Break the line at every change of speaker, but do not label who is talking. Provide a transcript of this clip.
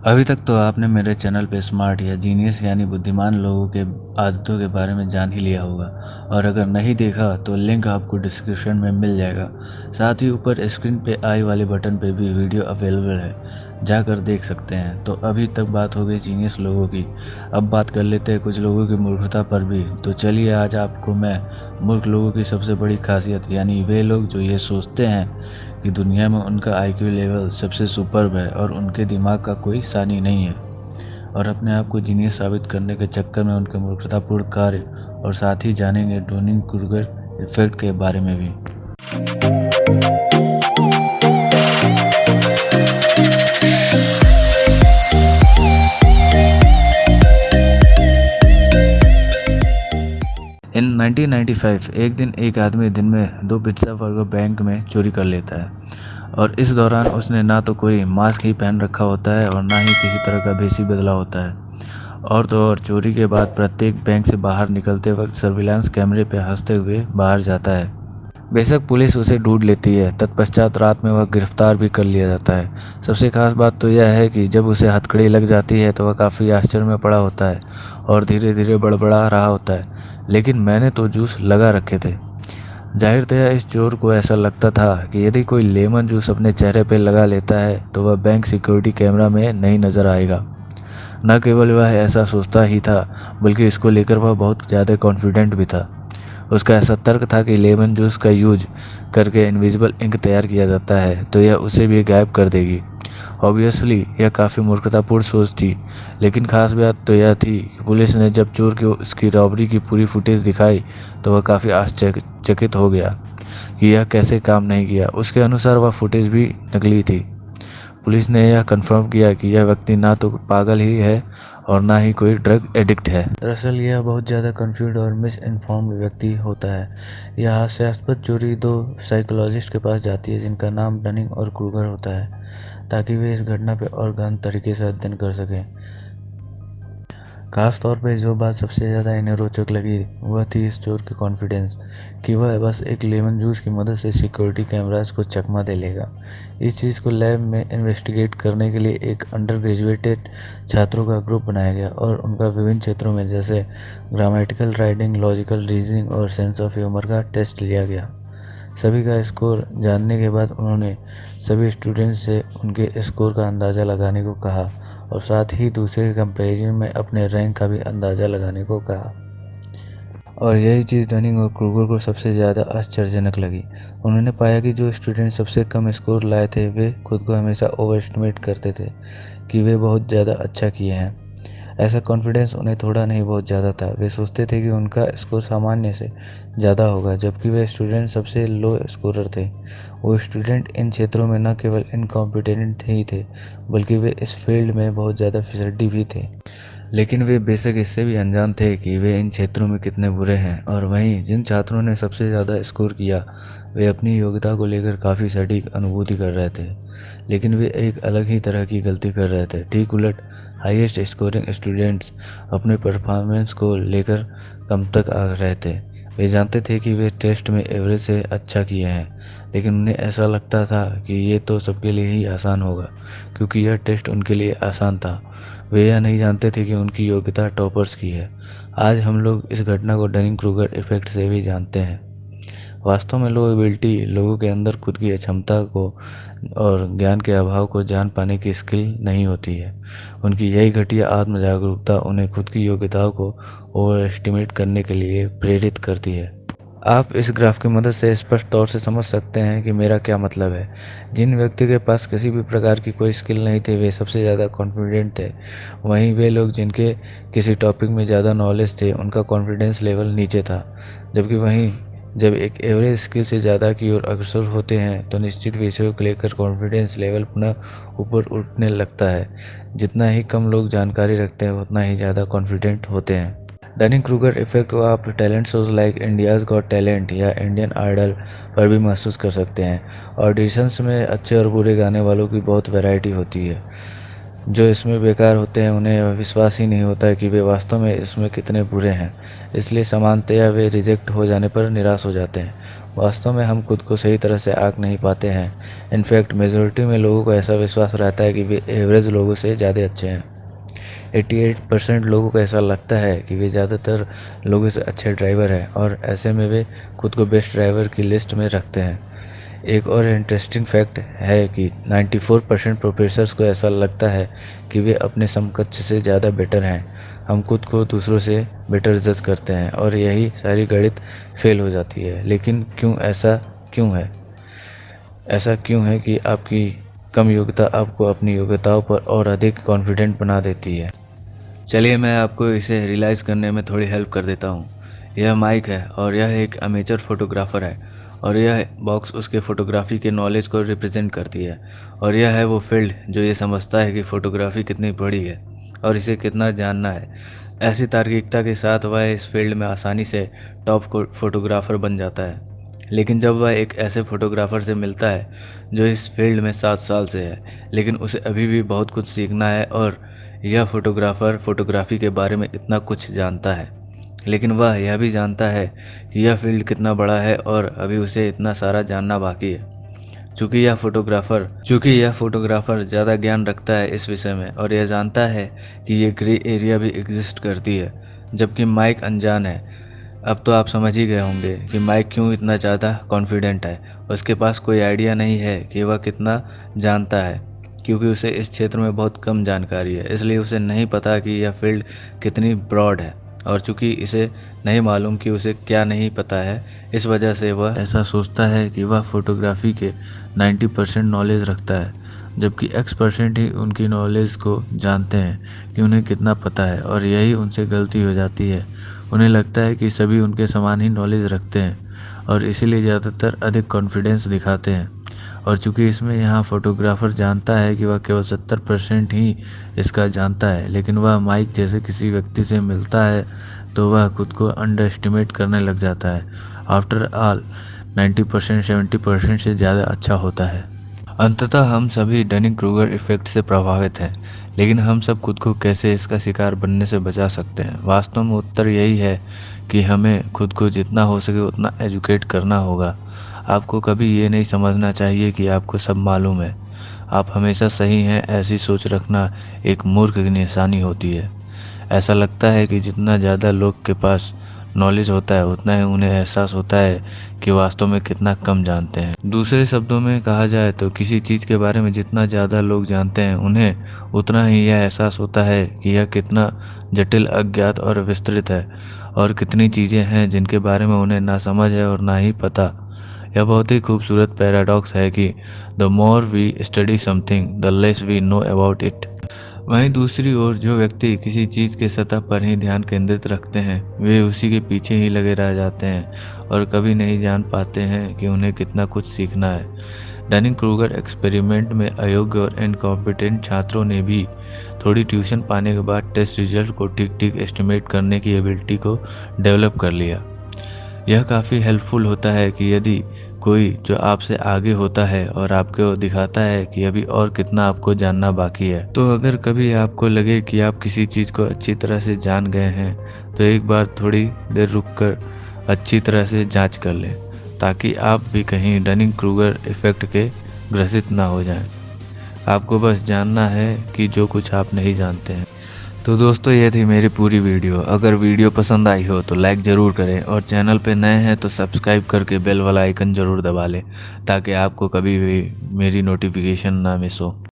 अभी तक तो आपने मेरे चैनल पे स्मार्ट या जीनियस यानी बुद्धिमान लोगों के आदतों के बारे में जान ही लिया होगा। और अगर नहीं देखा तो लिंक आपको डिस्क्रिप्शन में मिल जाएगा। साथ ही ऊपर स्क्रीन पे आई वाले बटन पे भी वीडियो अवेलेबल है, जाकर देख सकते हैं। तो अभी तक बात हो गई जीनियस लोगों की, अब बात कर लेते हैं कुछ लोगों की मूर्खता पर भी। तो चलिए आज आपको मैं मूर्ख लोगों की सबसे बड़ी खासियत यानी वे लोग जो ये सोचते हैं कि दुनिया में उनका आईक्यू लेवल सबसे सुपर्ब है और उनके दिमाग का कोई सानी नहीं है, और अपने आप को जीनियस साबित करने के चक्कर में उनके मूर्खतापूर्ण कार्य। और साथ ही जानेंगे डोनिंग क्रूगर इफेक्ट के बारे में भी। इन 1995 एक दिन एक आदमी दिन में 2 पिज्ज़ा बर्गर बैंक में चोरी कर लेता है। और इस दौरान उसने ना तो कोई मास्क ही पहन रखा होता है और ना ही किसी तरह का भेष बदला होता है। और तो और चोरी के बाद प्रत्येक बैंक से बाहर निकलते वक्त सर्विलांस कैमरे पर हंसते हुए बाहर जाता है। बेशक पुलिस उसे ढूंढ लेती है, तत्पश्चात रात में वह गिरफ्तार भी कर लिया जाता है। सबसे खास बात तो यह है कि जब उसे हथकड़ी लग जाती है तो वह काफ़ी आश्चर्य में पड़ा होता है और धीरे धीरे बड़बड़ा रहा होता है, लेकिन मैंने तो जूस लगा रखे थे। जाहिरतया इस चोर को ऐसा लगता था कि यदि कोई लेमन जूस अपने चेहरे पर लगा लेता है तो वह बैंक सिक्योरिटी कैमरा में नहीं नज़र आएगा। न केवल वह ऐसा सोचता ही था, बल्कि इसको लेकर वह बहुत ज़्यादा कॉन्फिडेंट भी था। उसका ऐसा तर्क था कि लेमन जूस का यूज करके इनविजिबल इंक तैयार किया जाता है तो यह उसे भी गायब कर देगी। ऑब्वियसली यह काफ़ी मूर्खतापूर्ण सोच थी, लेकिन खास बात तो यह थी कि पुलिस ने जब चोर को उसकी रॉबरी की पूरी फुटेज दिखाई तो वह काफ़ी आश्चर्यचकित हो गया कि यह कैसे काम नहीं किया। उसके अनुसार वह फुटेज भी नकली थी। पुलिस ने यह कंफर्म किया कि यह व्यक्ति ना तो पागल ही है और ना ही कोई ड्रग एडिक्ट है। दरअसल यह बहुत ज़्यादा कंफ्यूज और मिस इन्फॉर्म्ड व्यक्ति होता है। यह हास्यास्पद चोरी 2 साइकोलॉजिस्ट के पास जाती है जिनका नाम डनिंग और क्रूगर होता है, ताकि वे इस घटना पर और गहन तरीके से अध्ययन कर सकें। खास तौर पे जो बात सबसे ज़्यादा इन्हें रोचक लगी वह थी इस चोर की कॉन्फिडेंस कि वह बस एक लेमन जूस की मदद से सिक्योरिटी कैमरास को चकमा दे लेगा। इस चीज़ को लैब में इन्वेस्टिगेट करने के लिए एक अंडर ग्रेजुएटेड छात्रों का ग्रुप बनाया गया और उनका विभिन्न क्षेत्रों में जैसे ग्रामेटिकल राइटिंग, लॉजिकल रीजनिंग और सेंस ऑफ ह्यूमर का टेस्ट लिया गया। सभी का स्कोर जानने के बाद उन्होंने सभी स्टूडेंट्स से उनके स्कोर का अंदाज़ा लगाने को कहा और साथ ही दूसरे के कंपैरिजन में अपने रैंक का भी अंदाज़ा लगाने को कहा। और यही चीज़ डनिंग और क्रूगर को सबसे ज़्यादा आश्चर्यजनक लगी। उन्होंने पाया कि जो स्टूडेंट सबसे कम स्कोर लाए थे वे खुद को हमेशा ओवर एस्टिमेट करते थे कि वे बहुत ज़्यादा अच्छा किए हैं। ऐसा कॉन्फिडेंस उन्हें थोड़ा नहीं बहुत ज़्यादा था। वे सोचते थे कि उनका स्कोर सामान्य से ज़्यादा होगा, जबकि वे स्टूडेंट सबसे लो स्कोरर थे। वो स्टूडेंट इन क्षेत्रों में न केवल इनकॉम्पिटेंट ही थे, बल्कि वे इस फील्ड में बहुत ज़्यादा फिसड्डी भी थे। लेकिन वे बेशक इससे भी अनजान थे कि वे इन क्षेत्रों में कितने बुरे हैं। और वहीं जिन छात्रों ने सबसे ज़्यादा स्कोर किया वे अपनी योग्यता को लेकर काफ़ी सटीक अनुभूति कर रहे थे, लेकिन वे एक अलग ही तरह की गलती कर रहे थे। ठीक उलट हाईएस्ट स्कोरिंग स्टूडेंट्स अपने परफॉर्मेंस को लेकर कम तक आ रहे थे। वे जानते थे कि वे टेस्ट में एवरेज से अच्छा किए हैं, लेकिन उन्हें ऐसा लगता था कि ये तो सबके लिए ही आसान होगा क्योंकि यह टेस्ट उनके लिए आसान था। वे यह नहीं जानते थे कि उनकी योग्यता टॉपर्स की है। आज हम लोग इस घटना को डनिंग क्रूगर इफेक्ट से भी जानते हैं। वास्तव में लो एबिलिटी लोगों के अंदर खुद की अक्षमता को और ज्ञान के अभाव को जान पाने की स्किल नहीं होती है। उनकी यही घटिया आत्म जागरूकता उन्हें खुद की योग्यताओं को ओवर एस्टिमेट करने के लिए प्रेरित करती है। आप इस ग्राफ की मदद से स्पष्ट तौर से समझ सकते हैं कि मेरा क्या मतलब है। जिन व्यक्ति के पास किसी भी प्रकार की कोई स्किल नहीं थे वे सबसे ज़्यादा कॉन्फिडेंट थे। वहीं वे लोग जिनके किसी टॉपिक में ज़्यादा नॉलेज थे उनका कॉन्फिडेंस लेवल नीचे था। जबकि वहीं जब एक एवरेज स्किल से ज़्यादा की ओर अग्रसर होते हैं तो निश्चित विषयों को लेकर कॉन्फिडेंस लेवल पुनः ऊपर उठने लगता है। जितना ही कम लोग जानकारी रखते हैं उतना ही ज़्यादा कॉन्फिडेंट होते हैं। डनिंग क्रूगर इफेक्ट को आप talent shows like India's got talent या इंडियन आइडल पर भी महसूस कर सकते हैं। ऑडिशंस में अच्छे और बुरे गाने वालों की बहुत वैरायटी होती है। जो इसमें बेकार होते हैं उन्हें विश्वास ही नहीं होता है कि वे वास्तव में इसमें कितने बुरे हैं, इसलिए सामान्यतया वे रिजेक्ट हो जाने पर निराश हो जाते हैं। वास्तव में हम खुद को सही तरह से आंक नहीं पाते हैं। इनफैक्ट मेजॉरिटी में लोगों को ऐसा विश्वास रहता है कि वे एवरेज लोगों से ज़्यादा अच्छे हैं। 88% लोगों को ऐसा लगता है कि वे ज़्यादातर लोगों से अच्छे ड्राइवर हैं और ऐसे में वे खुद को बेस्ट ड्राइवर की लिस्ट में रखते हैं। एक और इंटरेस्टिंग फैक्ट है कि 94% प्रोफेसर्स को ऐसा लगता है कि वे अपने समकक्ष से ज़्यादा बेटर हैं। हम खुद को दूसरों से बेटर जज करते हैं और यही सारी गणित फेल हो जाती है। लेकिन ऐसा क्यों है कि आपकी कम योग्यता आपको अपनी योग्यताओं पर और अधिक कॉन्फिडेंट बना देती है? चलिए मैं आपको इसे रियलाइज़ करने में थोड़ी हेल्प कर देता हूँ। यह माइक है और यह एक अमेचर फोटोग्राफ़र है और यह बॉक्स उसके फ़ोटोग्राफ़ी के नॉलेज को रिप्रेजेंट करती है और यह है वो फील्ड जो ये समझता है कि फ़ोटोग्राफ़ी कितनी बड़ी है और इसे कितना जानना है। ऐसी तार्किकता के साथ वह इस फील्ड में आसानी से टॉप फोटोग्राफ़र बन जाता है। लेकिन जब वह एक ऐसे फ़ोटोग्राफ़र से मिलता है जो इस फील्ड में 7 साल से है लेकिन उसे अभी भी बहुत कुछ सीखना है और यह फ़ोटोग्राफ़र फ़ोटोग्राफ़ी के बारे में इतना कुछ जानता है, लेकिन वह यह भी जानता है कि यह फील्ड कितना बड़ा है और अभी उसे इतना सारा जानना बाकी है। चूँकि यह फ़ोटोग्राफ़र ज़्यादा ज्ञान रखता है इस विषय में और यह जानता है कि ये ग्रे एरिया भी एग्जिस्ट करती है, जबकि माइक अनजान है। अब तो आप समझ ही गए होंगे कि माइक क्यों इतना ज़्यादा कॉन्फिडेंट है। उसके पास कोई आइडिया नहीं है कि वह कितना जानता है, क्योंकि उसे इस क्षेत्र में बहुत कम जानकारी है, इसलिए उसे नहीं पता कि यह फील्ड कितनी ब्रॉड है। और चूँकि इसे नहीं मालूम कि उसे क्या नहीं पता है, इस वजह से वह ऐसा सोचता है कि वह फ़ोटोग्राफ़ी के 90% नॉलेज रखता है, जबकि X% ही उनकी नॉलेज को जानते हैं कि उन्हें कितना पता है और यही उनसे गलती हो जाती है। उन्हें लगता है कि सभी उनके समान ही नॉलेज रखते हैं और इसीलिए ज़्यादातर अधिक कॉन्फिडेंस दिखाते हैं। और चूँकि इसमें यहाँ फ़ोटोग्राफ़र जानता है कि वह केवल 70% ही इसका जानता है, लेकिन वह माइक जैसे किसी व्यक्ति से मिलता है तो वह खुद को अंडर एस्टिमेट करने लग जाता है। आफ्टर ऑल 90% 70% से ज़्यादा अच्छा होता है। अंततः हम सभी डनिंग क्रूगर इफ़ेक्ट से प्रभावित हैं, लेकिन हम सब खुद को कैसे इसका शिकार बनने से बचा सकते हैं? वास्तव में उत्तर यही है कि हमें खुद को जितना हो सके उतना एजुकेट करना होगा। आपको कभी ये नहीं समझना चाहिए कि आपको सब मालूम है। आप हमेशा सही हैं ऐसी सोच रखना एक मूर्ख की निशानी होती है। ऐसा लगता है कि जितना ज़्यादा लोग के पास नॉलेज होता है उतना ही उन्हें एहसास होता है कि वास्तव में कितना कम जानते हैं। दूसरे शब्दों में कहा जाए तो किसी चीज़ के बारे में जितना ज़्यादा लोग जानते हैं उन्हें उतना ही यह एहसास होता है कि यह कितना जटिल, अज्ञात और विस्तृत है और कितनी चीज़ें हैं जिनके बारे में उन्हें ना समझ है और ना ही पता। यह बहुत ही खूबसूरत पैराडॉक्स है कि the more we study something the less we know about it. वहीं दूसरी ओर जो व्यक्ति किसी चीज़ के सतह पर ही ध्यान केंद्रित रखते हैं वे उसी के पीछे ही लगे रह जाते हैं और कभी नहीं जान पाते हैं कि उन्हें कितना कुछ सीखना है। डनिंग क्रूगर एक्सपेरिमेंट में अयोग्य और इनकॉम्पिटेंट छात्रों ने भी थोड़ी ट्यूशन पाने के बाद टेस्ट रिजल्ट को ठीक ठीक एस्टिमेट करने की एबिलिटी को डेवलप कर लिया। यह काफ़ी हेल्पफुल होता है कि यदि कोई जो आपसे आगे होता है और आपको दिखाता है कि अभी और कितना आपको जानना बाकी है, तो अगर कभी आपको लगे कि आप किसी चीज़ को अच्छी तरह से जान गए हैं तो एक बार थोड़ी देर रुककर अच्छी तरह से जांच कर लें, ताकि आप भी कहीं डनिंग क्रूगर इफ़ेक्ट के ग्रसित ना हो जाएं। आपको बस जानना है कि जो कुछ आप नहीं जानते हैं। तो दोस्तों ये थी मेरी पूरी वीडियो। अगर वीडियो पसंद आई हो तो लाइक ज़रूर करें और चैनल पे नए हैं तो सब्सक्राइब करके बेल वाला आइकन ज़रूर दबा लें, ताकि आपको कभी भी मेरी नोटिफिकेशन ना मिस हो।